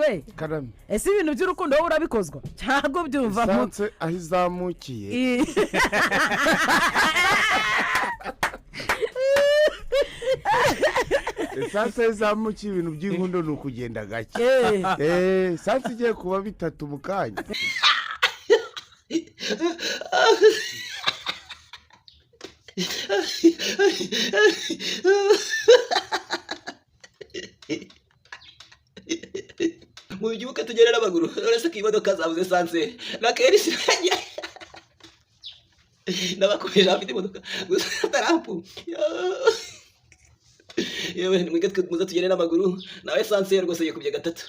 we karame ese ibintu by'urukundo wowe urabikozwa cyangwa byumva sanse ahizamukiye sanse ahizamukiye ibintu by'inkundo ni ukugenda gake sanse igiye kuba bitatu mu kanya mu byuka tugera n'amaguru uretse ko imodoka zabuze sanse na kerisi n'abakomeje afite imodoka gusa tarampu yewe mwige muze tugere n'amaguru nawe sanse rwose yikubye gatatu